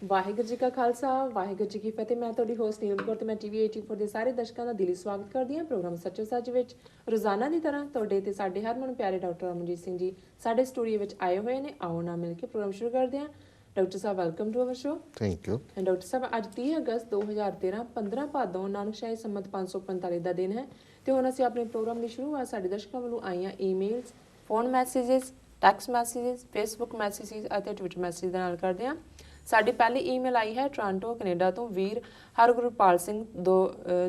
ਵਾਹਿਗੁਰੂ ਜੀ ਕਾ ਖਾਲਸਾ ਵਾਹਿਗੁਰੂ ਜੀ ਕੀ ਫਤਿਹ। ਮੈਂ ਤੁਹਾਡੀ ਹੋਸਟ ਨੀਲਮ ਕੌਰ ਤੇ ਮੈਂ ਟੀਵੀ 84 ਦੇ ਸਾਰੇ ਦਰਸ਼ਕਾਂ ਦਾ ਦਿਲੀ ਸਵਾਗਤ ਕਰਦੀ ਹਾਂ ਪ੍ਰੋਗਰਾਮ ਸੱਚੋ ਸੱਚ ਵਿੱਚ। ਰੋਜ਼ਾਨਾ ਦੀ ਤਰ੍ਹਾਂ ਤੁਹਾਡੇ ਤੇ ਸਾਡੇ ਹਰਮਨ ਪਿਆਰੇ ਡਾਕਟਰ ਅਮਨਜੀਤ ਸਿੰਘ ਜੀ ਸਾਡੇ ਸਟੂਡੀਓ ਵਿੱਚ ਆਏ ਹੋਏ ਨੇ। ਆਓ ਨਾ ਮਿਲ ਕੇ ਪ੍ਰੋਗਰਾਮ ਸ਼ੁਰੂ ਕਰਦੇ ਹਾਂ। ਡਾਕਟਰ ਸਾਹਿਬ welcome to our show. Thank you. Doctor ਸਾਹਿਬ ਅੱਜ 30 ਅਗਸਤ 2013 15 ਭਾਦੋਂ ਨਾਨਕਸ਼ਾਹੀ ਸੰਮਤ 545 ਦਾ ਦਿਨ ਹੈ ਤੇ ਹੁਣ ਅਸੀਂ ਆਪਣੇ ਪ੍ਰੋਗਰਾਮ ਦੀ ਸ਼ੁਰੂਆਤ ਸਾਡੇ ਦਰਸ਼ਕਾਂ ਵੱਲੋਂ ਆਈਆਂ emails, phone messages, text messages, Facebook messages ਅਤੇ ਟਵਿੱਟਰ ਮੈਸੇਜ ਦੇ ਨਾਲ ਕਰਦੇ ਹਾਂ। ਸਾਡੀ ਪਹਿਲੀ ਈਮੇਲ ਆਈ ਹੈ ਟੋਰਾਂਟੋ ਕੈਨੇਡਾ ਤੋਂ ਵੀਰ ਹਰਗੁਰਪਾਲ ਸਿੰਘ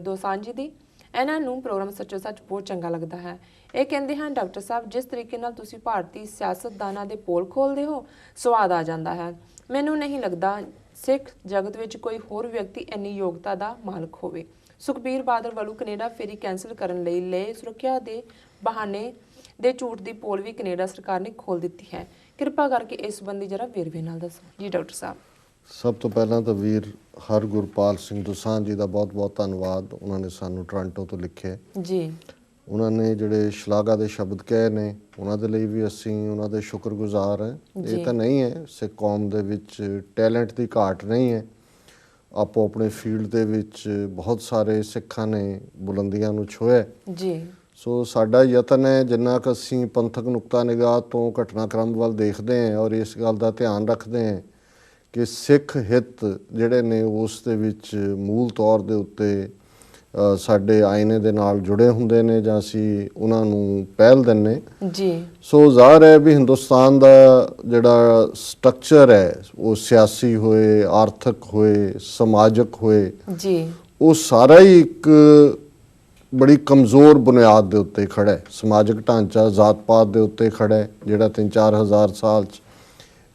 ਦੋਸਾਂਝੀ ਦੀ। ਇਹਨਾਂ ਨੂੰ ਪ੍ਰੋਗਰਾਮ ਸੱਚੋ ਸੱਚ ਬਹੁਤ ਚੰਗਾ ਲੱਗਦਾ ਹੈ। ਇਹ ਕਹਿੰਦੇ ਹਨ ਡਾਕਟਰ ਸਾਹਿਬ ਜਿਸ ਤਰੀਕੇ ਨਾਲ ਤੁਸੀਂ ਭਾਰਤੀ ਸਿਆਸਤਦਾਨਾਂ ਦੇ ਪੋਲ ਖੋਲਦੇ ਹੋ ਸਵਾਦ ਆ ਜਾਂਦਾ ਹੈ। ਮੈਨੂੰ ਨਹੀਂ ਲੱਗਦਾ ਸਿੱਖ ਜਗਤ ਵਿੱਚ ਕੋਈ ਹੋਰ ਵਿਅਕਤੀ ਇੰਨੀ ਯੋਗਤਾ ਦਾ ਮਾਲਕ ਹੋਵੇ। ਸੁਖਬੀਰ ਬਾਦਲ ਵੱਲੋਂ ਕੈਨੇਡਾ ਫੇਰੀ ਕੈਂਸਲ ਕਰਨ ਲਈ ਲਏ ਸੁਰੱਖਿਆ ਦੇ ਬਹਾਨੇ ਦੇ ਝੂਠ ਦੀ ਪੋਲ ਵੀ ਕੈਨੇਡਾ ਸਰਕਾਰ ਨੇ ਖੋਲ ਦਿੱਤੀ ਹੈ। ਕਿਰਪਾ ਕਰਕੇ ਇਸ ਸੰਬੰਧੀ ਜਰਾ ਵੇਰਵੇ ਨਾਲ ਦੱਸੋ ਜੀ ਡਾਕਟਰ ਸਾਹਿਬ। ਸਭ ਤੋਂ ਪਹਿਲਾਂ ਤਾਂ ਵੀਰ ਹਰਗੁਰਪਾਲ ਸਿੰਘ ਦੋਸਾਂਝ ਦਾ ਬਹੁਤ-ਬਹੁਤ ਧੰਨਵਾਦ। ਉਹਨਾਂ ਨੇ ਸਾਨੂੰ ਟੋਰਾਂਟੋ ਤੋਂ ਲਿਖਿਆ ਜੀ। ਉਹਨਾਂ ਨੇ ਜਿਹੜੇ ਸ਼ਲਾਘਾ ਦੇ ਸ਼ਬਦ ਕਹੇ ਨੇ ਉਹਨਾਂ ਦੇ ਲਈ ਵੀ ਅਸੀਂ ਉਹਨਾਂ ਦੇ ਸ਼ੁਕਰਗੁਜ਼ਾਰ ਹਾਂ। ਇਹ ਤਾਂ ਨਹੀਂ ਹੈ ਸਿੱਖ ਕੌਮ ਦੇ ਵਿੱਚ ਟੈਲੈਂਟ ਦੀ ਘਾਟ ਨਹੀਂ ਹੈ। ਆਪੋ ਆਪਣੇ ਫੀਲਡ ਦੇ ਵਿੱਚ ਬਹੁਤ ਸਾਰੇ ਸਿੱਖਾਂ ਨੇ ਬੁਲੰਦੀਆਂ ਨੂੰ ਛੂਹਿਆ ਜੀ। ਸੋ ਸਾਡਾ ਯਤਨ ਹੈ ਜਿੰਨਾ ਕੁ ਅਸੀਂ ਪੰਥਕ ਨੁਕਤਾ ਨਿਗਾਹ ਤੋਂ ਘਟਨਾਕ੍ਰਮ ਵੱਲ ਦੇਖਦੇ ਹਾਂ ਔਰ ਇਸ ਗੱਲ ਦਾ ਧਿਆਨ ਰੱਖਦੇ ਹਾਂ ਕਿ ਸਿੱਖ ਹਿੱਤ ਜਿਹੜੇ ਨੇ ਉਸ ਦੇ ਵਿੱਚ ਮੂਲ ਤੌਰ ਦੇ ਉੱਤੇ ਸਾਡੇ ਆਇਨੇ ਦੇ ਨਾਲ ਜੁੜੇ ਹੁੰਦੇ ਨੇ ਜਾਂ ਅਸੀਂ ਉਹਨਾਂ ਨੂੰ ਪਹਿਲ ਦਿੰਦੇ ਜੀ। ਸੋ ਜ਼ਾਹਰ ਹੈ ਵੀ ਹਿੰਦੁਸਤਾਨ ਦਾ ਜਿਹੜਾ ਸਟਰਕਚਰ ਹੈ ਉਹ ਸਿਆਸੀ ਹੋਏ, ਆਰਥਿਕ ਹੋਏ, ਸਮਾਜਿਕ ਹੋਏ ਜੀ, ਉਹ ਸਾਰਾ ਹੀ ਇੱਕ ਬੜੀ ਕਮਜ਼ੋਰ ਬੁਨਿਆਦ ਦੇ ਉੱਤੇ ਖੜਾ ਹੈ। ਸਮਾਜਿਕ ਢਾਂਚਾ ਜ਼ਾਤ ਪਾਤ ਦੇ ਉੱਤੇ ਖੜਾ ਹੈ ਜਿਹੜਾ 3-4 ਹਜ਼ਾਰ ਸਾਲ 'ਚ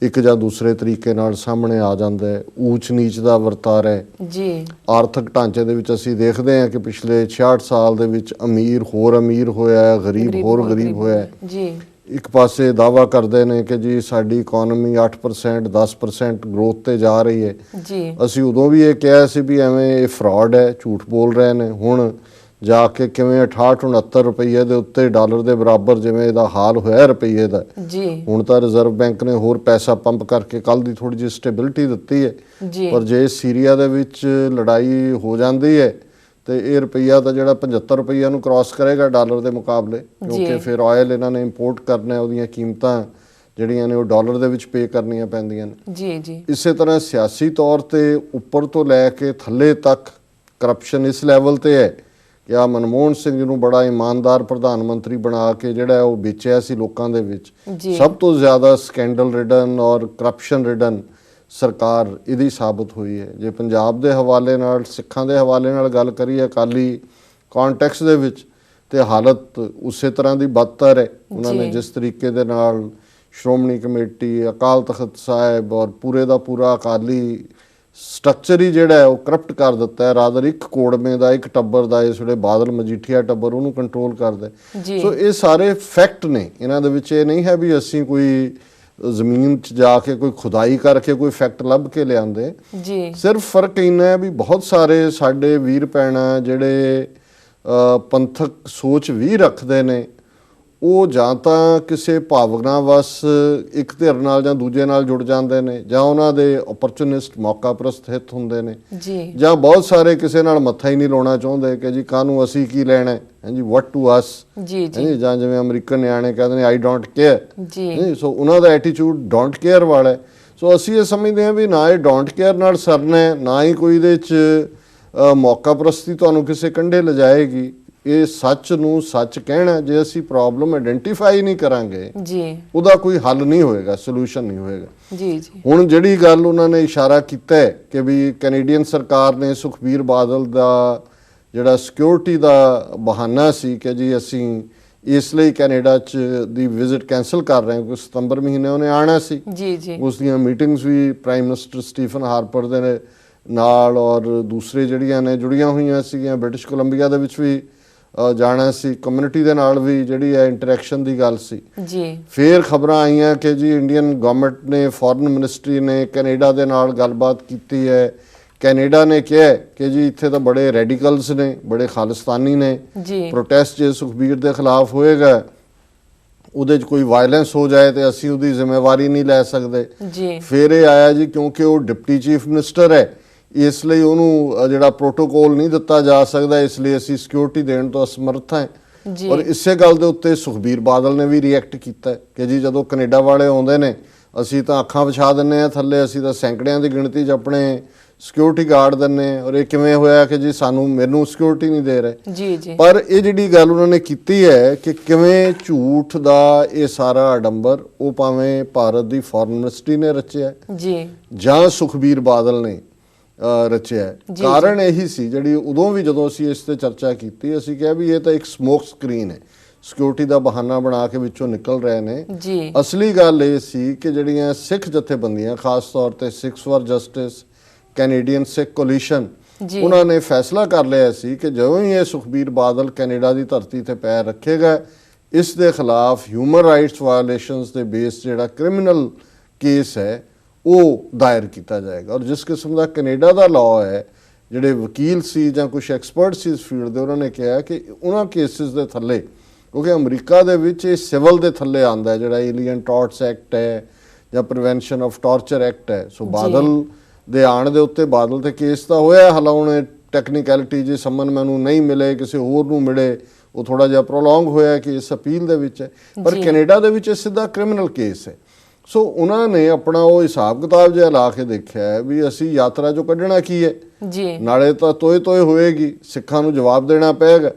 ਇੱਕ ਜਾਂ ਦੂਸਰੇ ਤਰੀਕੇ ਨਾਲ ਸਾਹਮਣੇ ਆ ਜਾਂਦਾ ਹੈ। ਊਚ ਨੀਚ ਦਾ ਵਰਤਾਰਾ ਹੈ ਜੀ। ਆਰਥਿਕ ਢਾਂਚੇ ਦੇ ਵਿੱਚ ਅਸੀਂ ਦੇਖਦੇ ਹਾਂ ਕਿ ਪਿਛਲੇ 66 ਸਾਲ ਦੇ ਵਿੱਚ ਅਮੀਰ ਹੋਰ ਅਮੀਰ ਹੋਇਆ ਹੈ, ਗਰੀਬ ਹੋਰ ਗਰੀਬ ਹੋਇਆ ਜੀ। ਇੱਕ ਪਾਸੇ ਦਾਅਵਾ ਕਰਦੇ ਨੇ ਕਿ ਜੀ ਸਾਡੀ ਇਕਨੋਮੀ 8% 10% ਗਰੋਥ ਤੇ ਜਾ ਰਹੀ ਹੈ ਜੀ। ਅਸੀਂ ਉਦੋਂ ਵੀ ਇਹ ਕਿਹਾ ਸੀ ਵੀ ਐਵੇਂ ਇਹ ਫਰਾਡ ਹੈ, ਝੂਠ ਬੋਲ ਰਹੇ ਨੇ। ਹੁਣ ਜਾ ਕੇ ਕਿਵੇਂ 68-69 ਰੁਪਈਏ ਦੇ ਉੱਤੇ ਡਾਲਰ ਦੇ ਬਰਾਬਰ ਜਿਵੇਂ ਇਹਦਾ ਹਾਲ ਹੋਇਆ ਰੁਪਈਏ ਦਾ ਜੀ। ਹੁਣ ਤਾਂ ਰਿਜ਼ਰਵ ਬੈਂਕ ਨੇ ਹੋਰ ਪੈਸਾ ਪੰਪ ਕਰਕੇ ਕੱਲ ਦੀ ਥੋੜੀ ਜਿਹੀ ਸਟੇਬਿਲਿਟੀ ਦਿੱਤੀ ਹੈ ਜੀ। ਪਰ ਜੇ ਸੀਰੀਆ ਦੇ ਵਿੱਚ ਲੜਾਈ ਹੋ ਜਾਂਦੀ ਹੈ ਤੇ ਇਹ ਰੁਪਈਆ ਤਾਂ ਜਿਹੜਾ 75 ਰੁਪਈਆ ਨੂੰ ਕ੍ਰਾਸ ਕਰੇਗਾ ਡਾਲਰ ਦੇ ਮੁਕਾਬਲੇ, ਕਿਉਂਕਿ ਫਿਰ ਆਇਲ ਇਹਨਾਂ ਨੇ ਇੰਪੋਰਟ ਕਰਨਾ, ਉਹਦੀਆਂ ਕੀਮਤਾਂ ਜਿਹੜੀਆਂ ਨੇ ਉਹ ਡਾਲਰ ਦੇ ਵਿੱਚ ਪੇ ਕਰਨੀਆਂ ਪੈਂਦੀਆਂ ਨੇ ਜੀ ਜੀ। ਇਸੇ ਤਰ੍ਹਾਂ ਸਿਆਸੀ ਤੌਰ ਤੇ ਉੱਪਰ ਤੋਂ ਲੈ ਕੇ ਥੱਲੇ ਤੱਕ ਕਰਪਸ਼ਨ ਇਸ ਲੈਵਲ ਤੇ ਹੈ ਕਿ ਆ ਮਨਮੋਹਨ ਸਿੰਘ ਨੂੰ ਬੜਾ ਇਮਾਨਦਾਰ ਪ੍ਰਧਾਨ ਮੰਤਰੀ ਬਣਾ ਕੇ ਜਿਹੜਾ ਉਹ ਵੇਚਿਆ ਸੀ ਲੋਕਾਂ ਦੇ ਵਿੱਚ। ਸਭ ਤੋਂ ਜ਼ਿਆਦਾ ਸਕੈਂਡਲ ਰਿਡਨ ਔਰ ਕਰਪਸ਼ਨ ਰਿਡਨ ਸਰਕਾਰ ਇਹਦੀ ਸਾਬਤ ਹੋਈ ਹੈ। ਜੇ ਪੰਜਾਬ ਦੇ ਹਵਾਲੇ ਨਾਲ, ਸਿੱਖਾਂ ਦੇ ਹਵਾਲੇ ਨਾਲ ਗੱਲ ਕਰੀਏ ਅਕਾਲੀ ਕੌਨਟੈਕਸਟ ਦੇ ਵਿੱਚ, ਤੇ ਹਾਲਤ ਉਸੇ ਤਰ੍ਹਾਂ ਦੀ ਬਦਤਰ ਹੈ। ਉਹਨਾਂ ਨੇ ਜਿਸ ਤਰੀਕੇ ਦੇ ਨਾਲ ਸ਼੍ਰੋਮਣੀ ਕਮੇਟੀ, ਅਕਾਲ ਤਖਤ ਸਾਹਿਬ ਔਰ ਪੂਰੇ ਦਾ ਪੂਰਾ ਅਕਾਲੀ ਸਟਰਕਚਰ ਹੀ ਜਿਹੜਾ ਹੈ ਉਹ ਕਰਪਟ ਕਰ ਦਿੱਤਾ ਹੈ। ਰਾਦਰ ਇੱਕ ਕੋੜਮੇ ਦਾ, ਇੱਕ ਟੱਬਰ ਦਾ, ਇਸ ਵੇਲੇ ਬਾਦਲ ਮਜੀਠੀਆ ਟੱਬਰ ਉਹਨੂੰ ਕੰਟਰੋਲ ਕਰਦਾ। ਸੋ ਇਹ ਸਾਰੇ ਫੈਕਟ ਨੇ, ਇਹਨਾਂ ਦੇ ਵਿੱਚ ਇਹ ਨਹੀਂ ਹੈ ਵੀ ਅਸੀਂ ਕੋਈ ਜ਼ਮੀਨ 'ਚ ਜਾ ਕੇ ਕੋਈ ਖੁਦਾਈ ਕਰਕੇ ਕੋਈ ਫੈਕਟ ਲੱਭ ਕੇ ਲਿਆਂਦੇ ਜੀ। ਸਿਰਫ ਫਰਕ ਇੰਨਾ ਹੈ ਵੀ ਬਹੁਤ ਸਾਰੇ ਸਾਡੇ ਵੀਰ ਭੈਣਾਂ ਜਿਹੜੇ ਪੰਥਕ ਸੋਚ ਵੀ ਰੱਖਦੇ ਨੇ ਉਹ ਜਾਂ ਤਾਂ ਕਿਸੇ ਭਾਵਨਾ ਵਸ ਇੱਕ ਧਿਰ ਨਾਲ ਜਾਂ ਦੂਜੇ ਨਾਲ ਜੁੜ ਜਾਂਦੇ ਨੇ, ਜਾਂ ਉਹਨਾਂ ਦੇ ਓਪਰਚੁਨਿਸਟ ਮੌਕਾ ਪ੍ਰਸਤ ਹਿੱਤ ਹੁੰਦੇ ਨੇ ਜੀ, ਜਾਂ ਬਹੁਤ ਸਾਰੇ ਕਿਸੇ ਨਾਲ ਮੱਥਾ ਹੀ ਨਹੀਂ ਲਾਉਣਾ ਚਾਹੁੰਦੇ ਕਿ ਜੀ ਕਾਹਨੂੰ ਅਸੀਂ ਕੀ ਲੈਣਾ ਹੈ ਜੀ, ਵਾਟ ਟੂ ਅਸ ਜੀ ਜੀ। ਜਾਂ ਜਿਵੇਂ ਅਮਰੀਕਨ ਨਿਆਣੇ ਕਹਿੰਦੇ ਨੇ ਆਈ ਡੋਂਟ ਕੇਅਰ ਜੀ। ਸੋ ਉਹਨਾਂ ਦਾ ਐਟੀਟਿਊਡ ਡੋਂਟ ਕੇਅਰ ਵਾਲਾ ਹੈ। ਸੋ ਅਸੀਂ ਇਹ ਸਮਝਦੇ ਹਾਂ ਵੀ ਨਾ ਇਹ ਡੋਂਟ ਕੇਅਰ ਨਾਲ ਸਰਨਾ ਹੈ, ਨਾ ਹੀ ਕੋਈ ਇਹਦੇ 'ਚ ਮੌਕਾ ਪ੍ਰਸਤੀ ਤੁਹਾਨੂੰ ਕਿਸੇ ਕੰਢੇ ਲਿਜਾਏਗੀ। ਇਹ ਸੱਚ ਨੂੰ ਸੱਚ ਕਹਿਣਾ, ਜੇ ਅਸੀਂ ਪ੍ਰੋਬਲਮ ਆਇਡੈਂਟੀਫਾਈ ਨਹੀਂ ਕਰਾਂਗੇ ਜੀ ਉਹਦਾ ਕੋਈ ਹੱਲ ਨਹੀਂ ਹੋਏਗਾ, ਸੋਲੂਸ਼ਨ ਨਹੀਂ ਹੋਏਗਾ ਜੀ ਜੀ। ਹੁਣ ਜਿਹੜੀ ਗੱਲ ਉਹਨਾਂ ਨੇ ਇਸ਼ਾਰਾ ਕੀਤਾ ਹੈ ਕਿ ਵੀ ਕੈਨੇਡੀਅਨ ਸਰਕਾਰ ਨੇ ਸੁਖਬੀਰ ਬਾਦਲ ਦਾ ਜਿਹੜਾ ਸਿਕਿਉਰਿਟੀ ਦਾ ਬਹਾਨਾ ਸੀ ਕਿ ਜੀ ਅਸੀਂ ਇਸ ਲਈ ਕੈਨੇਡਾ 'ਚ ਦੀ ਵਿਜ਼ਿਟ ਕੈਂਸਲ ਕਰ ਰਹੇ ਹਾਂ ਕਿਉਂਕਿ ਸਤੰਬਰ ਮਹੀਨੇ ਉਹਨੇ ਆਉਣਾ ਸੀ ਜੀ ਜੀ। ਉਸ ਦੀਆਂ ਮੀਟਿੰਗਸ ਵੀ ਪ੍ਰਾਈਮ ਮਿਨਿਸਟਰ ਸਟੀਫਨ ਹਾਰਪਰ ਦੇ ਨਾਲ ਔਰ ਦੂਸਰੇ ਜਿਹੜੀਆਂ ਨੇ ਜੁੜੀਆਂ ਹੋਈਆਂ ਸੀਗੀਆਂ, ਬ੍ਰਿਟਿਸ਼ ਕੋਲੰਬੀਆ ਦੇ ਵਿੱਚ ਵੀ ਜਾਣਾ ਸੀ, ਕਮਿਊਨਿਟੀ ਦੇ ਨਾਲ ਵੀ ਜਿਹੜੀ ਹੈ ਇੰਟਰੈਕਸ਼ਨ ਦੀ ਗੱਲ ਸੀ ਜੀ। ਫਿਰ ਖਬਰਾਂ ਆਈਆਂ ਕਿ ਜੀ ਇੰਡੀਅਨ ਗਵਰਨਮੈਂਟ ਨੇ, ਫੋਰਨ ਮਿਨਿਸਟਰੀ ਨੇ ਕੈਨੇਡਾ ਦੇ ਨਾਲ ਗੱਲਬਾਤ ਕੀਤੀ ਹੈ। ਕੈਨੇਡਾ ਨੇ ਕਿਹਾ ਕਿ ਜੀ ਇੱਥੇ ਤਾਂ ਬੜੇ ਰੈਡੀਕਲਸ ਨੇ, ਬੜੇ ਖਾਲਿਸਤਾਨੀ ਨੇ, ਪ੍ਰੋਟੈਸਟ ਜੇ ਸੁਖਬੀਰ ਦੇ ਖਿਲਾਫ ਹੋਏਗਾ ਉਹਦੇ 'ਚ ਕੋਈ ਵਾਇਲੈਂਸ ਹੋ ਜਾਏ ਤੇ ਅਸੀਂ ਉਹਦੀ ਜ਼ਿੰਮੇਵਾਰੀ ਨਹੀਂ ਲੈ ਸਕਦੇ ਜੀ। ਫਿਰ ਇਹ ਆਇਆ ਜੀ ਕਿਉਂਕਿ ਉਹ ਡਿਪਟੀ ਚੀਫ ਮਿਨਿਸਟਰ ਹੈ, ਇਸ ਲਈ ਉਹਨੂੰ ਜਿਹੜਾ ਪ੍ਰੋਟੋਕੋਲ ਨਹੀਂ ਦਿੱਤਾ ਜਾ ਸਕਦਾ, ਇਸ ਲਈ ਅਸੀਂ ਸਿਕਿਉਰਿਟੀ ਦੇਣ ਤੋਂ ਅਸਮਰਥ ਹਾਂ। ਔਰ ਇਸੇ ਗੱਲ ਦੇ ਉੱਤੇ ਸੁਖਬੀਰ ਬਾਦਲ ਨੇ ਵੀ ਰਿਐਕਟ ਕੀਤਾ ਕਿ ਜੀ ਜਦੋਂ ਕੈਨੇਡਾ ਵਾਲੇ ਆਉਂਦੇ ਨੇ ਅਸੀਂ ਤਾਂ ਅੱਖਾਂ ਵਿਛਾ ਦਿੰਦੇ ਆ ਥੱਲੇ, ਅਸੀਂ ਤਾਂ ਸੈਂਕੜਿਆਂ ਦੀ ਗਿਣਤੀ 'ਚ ਆਪਣੇ ਸਿਕਿਉਰਿਟੀ ਗਾਰਡ ਦਿੰਦੇ, ਔਰ ਇਹ ਕਿਵੇਂ ਹੋਇਆ ਕਿ ਜੀ ਮੈਨੂੰ ਸਿਕਿਉਰਿਟੀ ਨਹੀਂ ਦੇ ਰਹੇ। ਜੀ ਜੀ। ਪਰ ਇਹ ਜਿਹੜੀ ਗੱਲ ਉਹਨਾਂ ਨੇ ਕੀਤੀ ਹੈ ਕਿ ਕਿਵੇਂ ਝੂਠ ਦਾ ਇਹ ਸਾਰਾ ਅਡੰਬਰ ਉਹ ਭਾਵੇਂ ਭਾਰਤ ਦੀ ਫੋਰਨ ਮਿਨਿਸਟਰੀ ਨੇ ਰਚਿਆ ਜੀ ਜਾਂ ਸੁਖਬੀਰ ਬਾਦਲ ਨੇ ਰਚਿਆ, ਕਾਰਨ ਇਹੀ ਸੀ ਜਿਹੜੀ ਉਦੋਂ ਵੀ ਜਦੋਂ ਅਸੀਂ ਇਸ ਤੇ ਚਰਚਾ ਕੀਤੀ ਅਸੀਂ ਕਿਹਾ ਵੀ ਇਹ ਤਾਂ ਇੱਕ ਸਮੋਕ ਸਕਰੀਨ ਹੈ, ਸਿਕਿਉਰਿਟੀ ਦਾ ਬਹਾਨਾ ਬਣਾ ਕੇ ਵਿੱਚੋਂ ਨਿਕਲ ਰਹੇ ਨੇ। ਅਸਲੀ ਗੱਲ ਇਹ ਸੀ ਕਿ ਜਿਹੜੀਆਂ ਸਿੱਖ ਜਥੇਬੰਦੀਆਂ ਖਾਸ ਤੌਰ ਤੇ Sikhs for justice, Canadian Sikh coalition, ਉਹਨਾਂ ਨੇ ਫੈਸਲਾ ਕਰ ਲਿਆ ਸੀ ਕਿ ਜਦੋਂ ਹੀ ਇਹ ਸੁਖਬੀਰ ਬਾਦਲ ਕੈਨੇਡਾ ਦੀ ਧਰਤੀ ਤੇ ਪੈਰ ਰੱਖੇਗਾ ਇਸ ਦੇ ਖਿਲਾਫ ਹਿਊਮਨ ਰਾਈਟਸ ਵਾਇਓਲੇਸ਼ਨਸ ਦੇ ਬੇਸ ਜਿਹੜਾ ਕ੍ਰਿਮੀਨਲ ਕੇਸ ਹੈ ਉਹ ਦਾਇਰ ਕੀਤਾ ਜਾਏਗਾ। ਔਰ ਜਿਸ ਕਿਸਮ ਦਾ ਕੈਨੇਡਾ ਦਾ ਲਾਅ ਹੈ, ਜਿਹੜੇ ਵਕੀਲ ਸੀ ਜਾਂ ਕੁਝ ਐਕਸਪਰਟ ਸੀ ਇਸ ਫੀਲਡ ਦੇ, ਉਹਨਾਂ ਨੇ ਕਿਹਾ ਕਿ ਉਹਨਾਂ ਕੇਸਿਸ ਦੇ ਥੱਲੇ, ਕਿਉਂਕਿ ਅਮਰੀਕਾ ਦੇ ਵਿੱਚ ਇਹ ਸਿਵਲ ਦੇ ਥੱਲੇ ਆਉਂਦਾ ਹੈ, ਜਿਹੜਾ ਏਲੀਅਨ ਟਾਰਟਸ ਐਕਟ ਹੈ ਜਾਂ ਪ੍ਰੀਵੈਂਸ਼ਨ ਆਫ ਟਾਰਚਰ ਐਕਟ ਹੈ। ਸੋ ਬਾਦਲ ਦੇ ਆਉਣ ਦੇ ਉੱਤੇ ਬਾਦਲ ਤੇ ਕੇਸ ਤਾਂ ਹੋਇਆ, ਹਾਲਾਂਕਿ ਟੈਕਨੀਕੈਲਿਟੀ ਜੇ ਸੰਮਨ ਮੈਨੂੰ ਨਹੀਂ ਮਿਲੇ ਕਿਸੇ ਹੋਰ ਨੂੰ ਮਿਲੇ ਉਹ ਥੋੜਾ ਜਿਹਾ ਪ੍ਰੋਲੋਂਗ ਹੋਇਆ ਕਿ ਇਸ ਅਪੀਲ ਦੇ ਵਿੱਚ ਹੈ, ਪਰ ਕੈਨੇਡਾ ਦੇ ਵਿੱਚ ਇਹ ਸਿੱਧਾ ਕ੍ਰਿਮੀਨਲ ਕੇਸ ਹੈ। ਸੋ ਉਹਨਾਂ ਨੇ ਆਪਣਾ ਉਹ ਹਿਸਾਬ ਕਿਤਾਬ ਜਿਹਾ ਲਾ ਕੇ ਦੇਖਿਆ ਵੀ ਅਸੀਂ ਯਾਤਰਾ ਚੋਂ ਕੱਢਣਾ ਕੀ ਹੈ, ਨਾਲੇ ਤਾਂ ਤੋਏ ਹੋਏਗੀ, ਸਿੱਖਾਂ ਨੂੰ ਜਵਾਬ ਦੇਣਾ ਪਏਗਾ।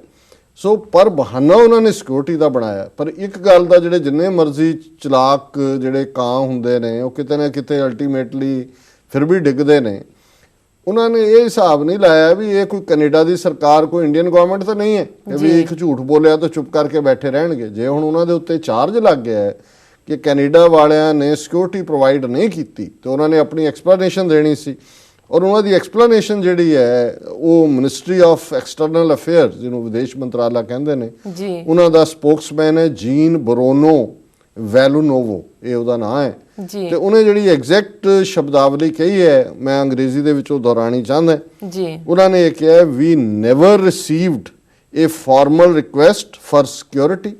ਸੋ ਪਰ ਬਹਾਨਾ ਉਹਨਾਂ ਨੇ ਸਿਕਿਉਰਿਟੀ ਦਾ ਬਣਾਇਆ। ਪਰ ਇੱਕ ਗੱਲ ਦਾ ਜਿਹੜੇ ਜਿੰਨੇ ਮਰਜ਼ੀ ਚਲਾਕ ਜਿਹੜੇ ਕਾਂ ਹੁੰਦੇ ਨੇ ਉਹ ਕਿਤੇ ਨਾ ਕਿਤੇ ਅਲਟੀਮੇਟਲੀ ਫਿਰ ਵੀ ਡਿੱਗਦੇ ਨੇ। ਉਹਨਾਂ ਨੇ ਇਹ ਹਿਸਾਬ ਨਹੀਂ ਲਾਇਆ ਵੀ ਇਹ ਕੋਈ ਕੈਨੇਡਾ ਦੀ ਸਰਕਾਰ, ਕੋਈ ਇੰਡੀਅਨ ਗਵਰਨਮੈਂਟ ਤਾਂ ਨਹੀਂ ਹੈ ਕਿ ਵੀ ਇੱਕ ਝੂਠ ਬੋਲਿਆ ਤਾਂ ਚੁੱਪ ਕਰਕੇ ਬੈਠੇ ਰਹਿਣਗੇ। ਜੇ ਹੁਣ ਉਹਨਾਂ ਦੇ ਉੱਤੇ ਚਾਰਜ ਲੱਗ ਗਿਆ ਹੈ ਕਿ ਕੈਨੇਡਾ ਵਾਲਿਆਂ ਨੇ ਸਿਕਿਉਰਿਟੀ ਪ੍ਰੋਵਾਈਡ ਨਹੀਂ ਕੀਤੀ ਤੇ ਉਹਨਾਂ ਨੇ ਆਪਣੀ ਐਕਸਪਲੇਨੇਸ਼ਨ ਦੇਣੀ ਸੀ, ਔਰ ਉਹਨਾਂ ਦੀ ਐਕਸਪਲੇਨੇਸ਼ਨ ਜਿਹੜੀ ਹੈ ਉਹ ਮਿਨਿਸਟਰੀ ਆਫ ਐਕਸਟਰਨਲ ਅਫੇਅਰਸ, ਜਿਹਨੂੰ ਵਿਦੇਸ਼ ਮੰਤਰਾਲਾ ਕਹਿੰਦੇ ਨੇ, ਉਹਨਾਂ ਦਾ ਸਪੋਕਸਮੈਨ ਹੈ ਜੀਨ ਬਰੋਨੋ ਵੈਲੂਨੋਵੋ, ਇਹ ਉਹਦਾ ਨਾਂ ਹੈ। ਤੇ ਉਹਨੇ ਜਿਹੜੀ ਐਗਜ਼ੈਕਟ ਸ਼ਬਦਾਵਲੀ ਕਹੀ ਹੈ ਮੈਂ ਅੰਗਰੇਜ਼ੀ ਦੇ ਵਿੱਚ ਉਹ ਦੁਹਰਾਣੀ ਚਾਹੁੰਦਾ ਜੀ। ਉਹਨਾਂ ਨੇ ਇਹ ਕਿਹਾ ਵੀ never received a formal request for security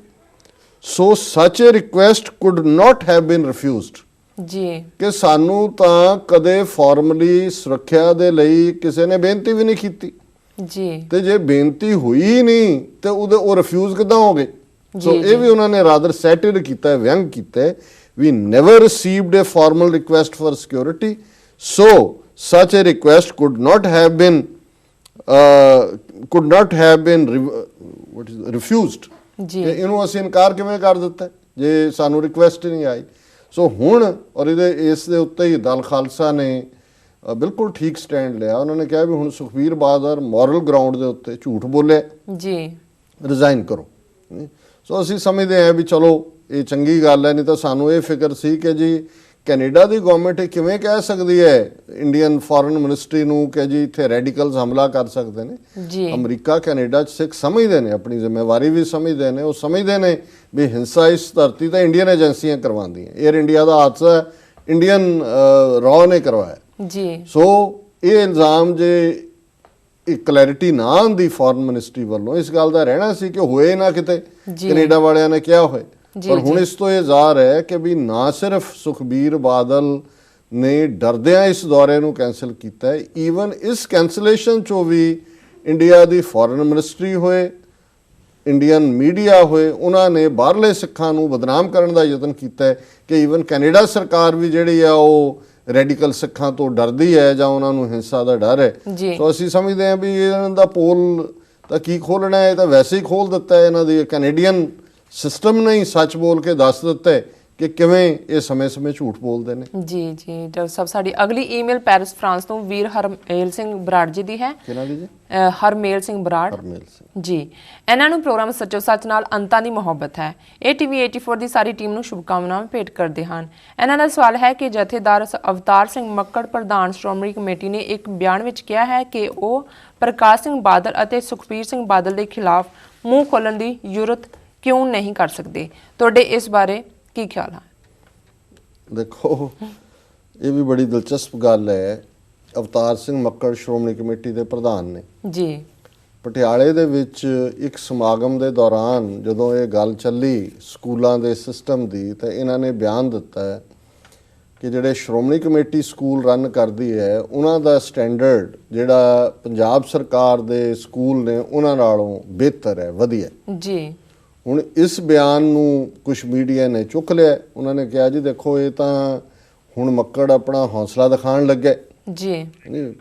so such a request could not have been refused ਜੀ, ਕਿ ਸਾਨੂੰ ਤਾਂ ਕਦੇ ਫਾਰਮਲੀ ਸੁਰੱਖਿਆ ਦੇ ਲਈ ਕਿਸੇ ਨੇ ਬੇਨਤੀ ਵੀ ਨਹੀਂ ਕੀਤੀ ਜੀ, ਤੇ ਜੇ ਬੇਨਤੀ ਹੋਈ ਨਹੀਂ ਤੇ ਉਹ ਰਿਫਿਊਜ਼ ਕਿੱਦਾਂ ਹੋ ਗਏ। ਸੋ ਇਹ ਵੀ ਉਹਨਾਂ ਨੇ ਰਾਦਰ ਸੈਟਿਰ ਕੀਤਾ, ਵਿਅੰਗ ਕੀਤਾ we never received a formal request for security so such a request could not have been refused ਜੀ। ਇਹਨੂੰ ਅਸੀਂ ਇਨਕਾਰ ਕਿਵੇਂ ਕਰ ਦਿੱਤਾ ਜੇ ਸਾਨੂੰ ਰਿਕੁਐਸਟ ਨਹੀਂ ਆਈ। ਸੋ ਹੁਣ ਔਰ ਇਸ ਦੇ ਉੱਤੇ ਹੀ ਦਲ ਖਾਲਸਾ ਨੇ ਬਿਲਕੁਲ ਠੀਕ ਸਟੈਂਡ ਲਿਆ। ਉਹਨਾਂ ਨੇ ਕਿਹਾ ਵੀ ਹੁਣ ਸੁਖਬੀਰ ਬਾਦਲ ਮੋਰਲ ਗਰਾਊਂਡ ਦੇ ਉੱਤੇ ਝੂਠ ਬੋਲਿਆ ਜੀ, ਰਿਜ਼ਾਈਨ ਕਰੋ। ਸੋ ਅਸੀਂ ਸਮਝਦੇ ਹਾਂ ਵੀ ਚਲੋ ਇਹ ਚੰਗੀ ਗੱਲ ਹੈ, ਨਹੀਂ ਤਾਂ ਸਾਨੂੰ ਇਹ ਫਿਕਰ ਸੀ ਕਿ ਜੀ ਕੈਨੇਡਾ ਦੀ ਗਵਰਨਮੈਂਟ ਇਹ ਕਿਵੇਂ ਕਹਿ ਸਕਦੀ ਹੈ ਇੰਡੀਅਨ ਫੋਰਨ ਮਿਨਿਸਟਰੀ ਨੂੰ ਕਿ ਜੀ ਇੱਥੇ ਰੈਡੀਕਲਸ ਹਮਲਾ ਕਰ ਸਕਦੇ ਨੇ। ਅਮਰੀਕਾ ਕੈਨੇਡਾ 'ਚ ਸਿੱਖ ਸਮਝਦੇ ਨੇ, ਆਪਣੀ ਜ਼ਿੰਮੇਵਾਰੀ ਵੀ ਸਮਝਦੇ ਨੇ, ਉਹ ਸਮਝਦੇ ਨੇ ਵੀ ਹਿੰਸਾ ਇਸ ਧਰਤੀ ਤਾਂ ਇੰਡੀਅਨ ਏਜੰਸੀਆਂ ਕਰਵਾਉਂਦੀਆਂ। ਏਅਰ ਇੰਡੀਆ ਦਾ ਹਾਦਸਾ ਇੰਡੀਅਨ ਰॉ ਨੇ ਕਰਵਾਇਆ ਜੀ। ਸੋ ਇਹ ਇਲਜ਼ਾਮ ਜੇ ਇੱਕ ਕਲੈਰਿਟੀ ਨਾ ਆਉਂਦੀ ਫੋਰਨ ਮਿਨਿਸਟਰੀ ਵੱਲੋਂ, ਇਸ ਗੱਲ ਦਾ ਰਹਿਣਾ ਸੀ ਕਿ ਹੋਏ ਨਾ ਕਿਤੇ ਕੈਨੇਡਾ ਵਾਲਿਆਂ ਨੇ ਕਿਹਾ ਹੋਏ। ਪਰ ਹੁਣ ਇਸ ਤੋਂ ਇਹ ਜ਼ਾਹਰ ਹੈ ਕਿ ਵੀ ਨਾ ਸਿਰਫ ਸੁਖਬੀਰ ਬਾਦਲ ਨੇ ਡਰਦਿਆਂ ਇਸ ਦੌਰੇ ਨੂੰ ਕੈਂਸਲ ਕੀਤਾ ਹੈ, ਈਵਨ ਇਸ ਕੈਂਸਲੇਸ਼ਨ 'ਚੋਂ ਵੀ ਇੰਡੀਆ ਦੀ ਫੋਰਨ ਮਿਨਿਸਟਰੀ ਹੋਏ, ਇੰਡੀਅਨ ਮੀਡੀਆ ਹੋਏ, ਉਹਨਾਂ ਨੇ ਬਾਹਰਲੇ ਸਿੱਖਾਂ ਨੂੰ ਬਦਨਾਮ ਕਰਨ ਦਾ ਯਤਨ ਕੀਤਾ ਹੈ ਕਿ ਈਵਨ ਕੈਨੇਡਾ ਸਰਕਾਰ ਵੀ ਜਿਹੜੀ ਆ ਉਹ ਰੈਡੀਕਲ ਸਿੱਖਾਂ ਤੋਂ ਡਰਦੀ ਹੈ ਜਾਂ ਉਹਨਾਂ ਨੂੰ ਹਿੰਸਾ ਦਾ ਡਰ ਹੈ। ਸੋ ਅਸੀਂ ਸਮਝਦੇ ਹਾਂ ਵੀ ਇਹਨਾਂ ਦਾ ਪੋਲ ਤਾਂ ਕੀ ਖੋਲ੍ਹਣਾ ਹੈ, ਇਹ ਤਾਂ ਵੈਸੇ ਹੀ ਖੋਲ੍ਹ ਦਿੱਤਾ ਹੈ। ਇਹਨਾਂ ਦੀ ਕੈਨੇਡੀਅਨ ਸਿਸਟਮ ਨੇ ਹੀ ਸੱਚ ਬੋਲ ਕੇ ਦੱਸ ਦਿੱਤਾ ਕਿ ਕਿਵੇਂ ਇਹ ਸਮੇਂ-ਸਮੇਂ ਝੂਠ ਬੋਲਦੇ ਨੇ। ਜੀ ਡਾਕਟਰ ਸਾਹਿਬ, ਸਾਡੀ ਅਗਲੀ ਈਮੇਲ ਪੈਰਿਸ ਫਰਾਂਸ ਤੋਂ ਵੀਰ ਹਰਮੇਲ ਸਿੰਘ ਬਰਾੜ ਜੀ ਦੀ ਹੈ। ਕਿਹਨਾਂ ਦੀ ਜੀ? ਹਰਮੇਲ ਸਿੰਘ ਬਰਾੜ ਜੀ। ਇਹਨਾਂ ਨੂੰ ਪ੍ਰੋਗਰਾਮ ਸੱਚੋ ਸੱਚ ਨਾਲ ਅੰਤਾਂ ਦੀ ਮੁਹੱਬਤ ਹੈ। ATV 84 ਦੀ ਸਾਰੀ ਟੀਮ ਨੂੰ ਸ਼ੁਭਕਾਮਨਾਵਾਂ ਭੇਟ ਕਰਦੇ ਹਨ। ਇਹਨਾਂ ਦਾ ਸਵਾਲ ਹੈ ਕਿ ਜਥੇਦਾਰ ਅਵਤਾਰ ਸਿੰਘ ਮੱਕੜ ਪ੍ਰਧਾਨ ਸ਼੍ਰੋਮਣੀ ਕਮੇਟੀ ਨੇ ਇੱਕ ਬਿਆਨ ਵਿੱਚ ਕਿਹਾ ਹੈ ਕਿ ਉਹ ਪ੍ਰਕਾਸ਼ ਸਿੰਘ ਬਾਦਲ ਅਤੇ ਸੁਖਬੀਰ ਸਿੰਘ ਬਾਦਲ ਦੇ ਖਿਲਾਫ ਮੂੰਹ ਖੋਲਣ ਦੀ ਜੁਰਤ ਕਿਉਂ ਨਹੀਂ ਕਰ ਸਕਦੇ। ਤੁਹਾਡੇ ਇਸ ਬਾਰੇ ਕੀ ਖਿਆਲ ਹੈ? ਦੇਖੋ, ਇਹ ਵੀ ਬੜੀ ਦਿਲਚਸਪ ਗੱਲ ਹੈ। ਅਵਤਾਰ ਸਿੰਘ ਮੱਕੜ ਸ਼੍ਰੋਮਣੀ ਕਮੇਟੀ ਦੇ ਪ੍ਰਧਾਨ ਨੇ ਜੀ, ਪਟਿਆਲੇ ਦੇ ਵਿੱਚ ਇੱਕ ਸਮਾਗਮ ਦੇ ਦੌਰਾਨ ਜਦੋਂ ਇਹ ਗੱਲ ਚੱਲੀ ਸਕੂਲਾਂ ਦੇ ਸਿਸਟਮ ਦੀ, ਤਾਂ ਇਹਨਾਂ ਨੇ ਬਿਆਨ ਦਿੱਤਾ ਹੈ ਕਿ ਜਿਹੜੇ ਸ਼੍ਰੋਮਣੀ ਕਮੇਟੀ ਸਕੂਲ ਰਨ ਕਰਦੀ ਹੈ ਉਹਨਾਂ ਦਾ ਸਟੈਂਡਰਡ ਜਿਹੜਾ ਪੰਜਾਬ ਸਰਕਾਰ ਦੇ ਸਕੂਲ ਨੇ ਉਹਨਾਂ ਨਾਲੋਂ ਬਿਹਤਰ ਹੈ, ਵਧੀਆ ਜੀ। ਹੁਣ ਇਸ ਬਿਆਨ ਨੂੰ ਕੁਝ ਮੀਡੀਆ ਨੇ ਚੁੱਕ ਲਿਆ। ਉਹਨਾਂ ਨੇ ਕਿਹਾ ਜੀ ਦੇਖੋ ਇਹ ਤਾਂ ਹੁਣ ਮੱਕੜ ਆਪਣਾ ਹੌਸਲਾ ਦਿਖਾਉਣ ਲੱਗਾ ਜੀ।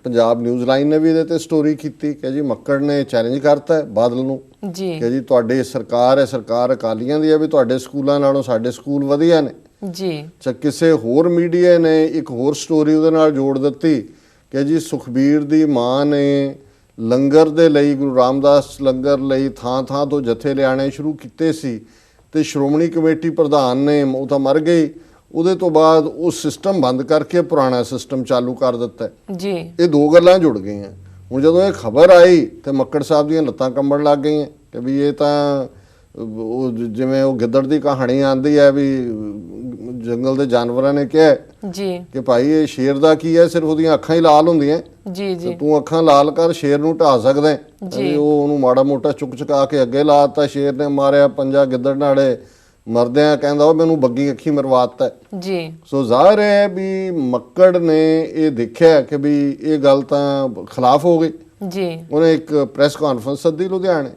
ਪੰਜਾਬ ਨਿਊਜ਼ ਲਾਈਨ ਨੇ ਵੀ ਇਹਦੇ ਤੇ ਸਟੋਰੀ ਕੀਤੀ ਕਿ ਜੀ ਮੱਕੜ ਨੇ ਚੈਲੰਜ ਕਰਤਾ ਹੈ ਬਾਦਲ ਨੂੰ ਜੀ ਕਿ ਜੀ ਤੁਹਾਡੀ ਸਰਕਾਰ ਹੈ, ਸਰਕਾਰ ਅਕਾਲੀਆਂ ਦੀ ਹੈ, ਵੀ ਤੁਹਾਡੇ ਸਕੂਲਾਂ ਨਾਲੋਂ ਸਾਡੇ ਸਕੂਲ ਵਧੀਆ ਨੇ ਜੀ। ਅੱਛਾ, ਕਿਸੇ ਹੋਰ ਮੀਡੀਆ ਨੇ ਇੱਕ ਹੋਰ ਸਟੋਰੀ ਉਹਦੇ ਨਾਲ ਜੋੜ ਦਿੱਤੀ ਕਿ ਜੀ ਸੁਖਬੀਰ ਦੀ ਮਾਂ ਨੇ ਲੰਗਰ ਦੇ ਲਈ, ਗੁਰੂ ਰਾਮਦਾਸ ਲੰਗਰ ਲਈ ਥਾਂ ਥਾਂ ਤੋਂ ਜਥੇ ਲਿਆਣੇ ਸ਼ੁਰੂ ਕੀਤੇ ਸੀ ਤੇ ਸ਼੍ਰੋਮਣੀ ਕਮੇਟੀ ਪ੍ਰਧਾਨ ਨੇ, ਉਹ ਤਾਂ ਮਰ ਗਈ, ਉਹਦੇ ਤੋਂ ਬਾਅਦ ਉਹ ਸਿਸਟਮ ਬੰਦ ਕਰਕੇ ਪੁਰਾਣਾ ਸਿਸਟਮ ਚਾਲੂ ਕਰ ਦਿੱਤਾ ਜੀ। ਇਹ ਦੋ ਗੱਲਾਂ ਜੁੜ ਗਈਆਂ। ਹੁਣ ਜਦੋਂ ਇਹ ਖਬਰ ਆਈ ਤੇ ਮੱਕੜ ਸਾਹਿਬ ਦੀਆਂ ਲੱਤਾਂ ਕੰਬਣ ਲੱਗ ਗਈਆਂ ਕਿ ਵੀ ਇਹ ਤਾਂ ਉਹ ਜਿਵੇਂ ਉਹ ਗਿੱਦੜ ਦੀ ਕਹਾਣੀ ਆਂਦੀ ਹੈ ਵੀ ਜੰਗਲ ਦੇ ਜਾਨਵਰਾਂ ਨੇ ਕਿਹਾ ਜੀ ਕਿ ਭਾਈ ਇਹ ਸ਼ੇਰ ਦਾ ਕੀ ਹੈ, ਸਿਰਫ ਉਹਦੀਆਂ ਅੱਖਾਂ ਹੀ ਲਾਲ ਹੁੰਦੀਆਂ ਜੀ ਜੀ। ਤੂੰ ਅੱਖਾਂ ਲਾਲ ਕਰ, ਸ਼ੇਰ ਨੂੰ ਢਾ ਸਕਦਾ ਹੈ। ਉਹ ਉਹਨੂੰ ਮਾੜਾ ਮੋਟਾ ਚੁੱਕ ਚੁਕਾ ਕੇ ਅੱਗੇ ਲਾਤਾ, ਸ਼ੇਰ ਨੇ ਮਾਰਿਆ ਪੰਜਾ, ਗਿੱਦੜ ਨਾਲੇ ਮਰਦਿਆਂ ਕਹਿੰਦਾ ਉਹ ਮੈਨੂੰ ਬੱਗੀ ਅੱਖੀ ਮਰਵਾਤਾ ਜੀ। ਸੋ ਜ਼ਾਹਿਰ ਹੈ ਵੀ ਮੱਕੜ ਨੇ ਇਹ ਦੇਖਿਆ ਕਿ ਵੀ ਇਹ ਗੱਲ ਤਾਂ ਖਿਲਾਫ ਹੋ ਗਈ ਜੀ। ਉਹਨੇ ਇੱਕ ਪ੍ਰੈਸ ਕਾਨਫਰੰਸ ਸੱਦੀ ਲੁਧਿਆਣੇ,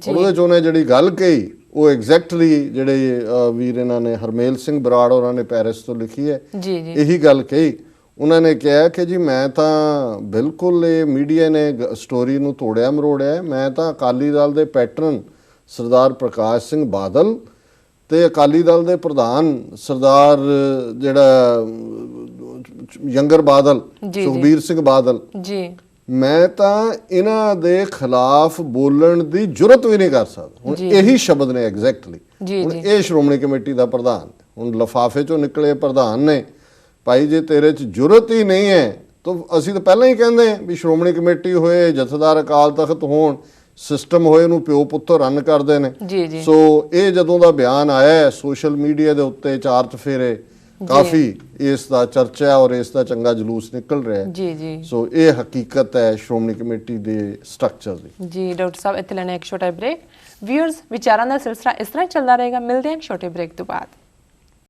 ਉਹਦੇ ਚ ਉਹਨੇ ਜਿਹੜੀ ਗੱਲ ਕਹੀ ਉਹ ਐਗਜ਼ੈਕਟਲੀ ਜਿਹੜੇ ਵੀਰ ਇਹਨਾਂ ਨੇ ਹਰਮੇਲ ਸਿੰਘ ਬਰਾੜ ਉਹਨਾਂ ਨੇ ਪੈਰਿਸ ਤੋਂ ਲਿਖੀ ਹੈ ਜੀ ਜੀ। ਇਹੀ ਗੱਲ ਕਹੀ। ਉਹਨਾਂ ਨੇ ਕਿਹਾ ਕਿ ਜੀ ਮੈਂ ਤਾਂ ਬਿਲਕੁਲ ਇਹ ਮੀਡੀਆ ਨੇ ਸਟੋਰੀ ਨੂੰ ਤੋੜਿਆ ਮਰੋੜਿਆ, ਮੈਂ ਤਾਂ ਅਕਾਲੀ ਦਲ ਦੇ ਪੈਟਰਨ ਸਰਦਾਰ ਪ੍ਰਕਾਸ਼ ਸਿੰਘ ਬਾਦਲ ਤੇ ਅਕਾਲੀ ਦਲ ਦੇ ਪ੍ਰਧਾਨ ਸਰਦਾਰ ਜਿਹੜਾ ਯੰਗਰ ਬਾਦਲ, ਸੁਖਬੀਰ ਸਿੰਘ ਬਾਦਲ ਜੀ, ਮੈਂ ਤਾਂ ਇਹਨਾਂ ਦੇ ਖਿਲਾਫ ਬੋਲਣ ਦੀ ਜੁਰਤ ਵੀ ਨਹੀਂ ਕਰ ਸਕਦਾ। ਹੁਣ ਇਹੀ ਸ਼ਬਦ ਨੇ ਐਗਜ਼ੈਕਟਲੀ। ਹੁਣ ਇਹ ਸ਼੍ਰੋਮਣੀ ਕਮੇਟੀ ਦਾ ਪ੍ਰਧਾਨ, ਹੁਣ ਲਿਫਾਫੇ ਚੋਂ ਨਿਕਲੇ ਪ੍ਰਧਾਨ ਨੇ, ਭਾਈ ਜੇ ਤੇਰੇ 'ਚ ਜੁਰਤ ਹੀ ਨਹੀਂ ਹੈ ਤਾਂ ਅਸੀਂ ਤਾਂ ਪਹਿਲਾਂ ਹੀ ਕਹਿੰਦੇ ਵੀ ਸ਼੍ਰੋਮਣੀ ਕਮੇਟੀ ਹੋਏ, ਜਥੇਦਾਰ ਅਕਾਲ ਤਖਤ ਹੋਣ, ਸਿਸਟਮ ਹੋਏ ਨੂੰ ਪਿਓ ਪੁੱਤਰ ਰਨ ਕਰਦੇ ਨੇ। ਸੋ ਇਹ ਜਦੋਂ ਦਾ ਬਿਆਨ ਆਇਆ ਸੋਸ਼ਲ ਮੀਡੀਆ ਦੇ ਉੱਤੇ ਚਾਰ ਚਫੇਰੇ ਕਾਫੀ ਇਸ ਦਾ ਚਰਚਾ ਔਰ ਇਸ ਦਾ ਚੰਗਾ ਜਲੂਸ ਨਿਕਲ ਰਿਹਾ ਜੀ ਜੀ। ਸੋ ਇਹ ਹਕੀਕਤ ਹੈ ਸ਼੍ਰੋਮਣੀ ਕਮੇਟੀ ਦੇ ਸਟਰਕਚਰ ਦੀ। ਜੀ ਡਾਕਟਰ ਸਾਹਿਬ, ਇੱਥੇ ਲੈਣਾ ਇੱਕ ਛੋਟਾ ਬ੍ਰੇਕ। ਵਿਊਅਰਸ, ਵਿਚਾਰਾਂ ਦਾ ਸਿਲਸਿਲਾ ਇਸ ਤਰ੍ਹਾਂ ਚੱਲਦਾ ਰਹੇਗਾ। ਮਿਲਦੇ ਹਾਂ ਛੋਟੇ ਬ੍ਰੇਕ ਤੋਂ ਬਾਅਦ।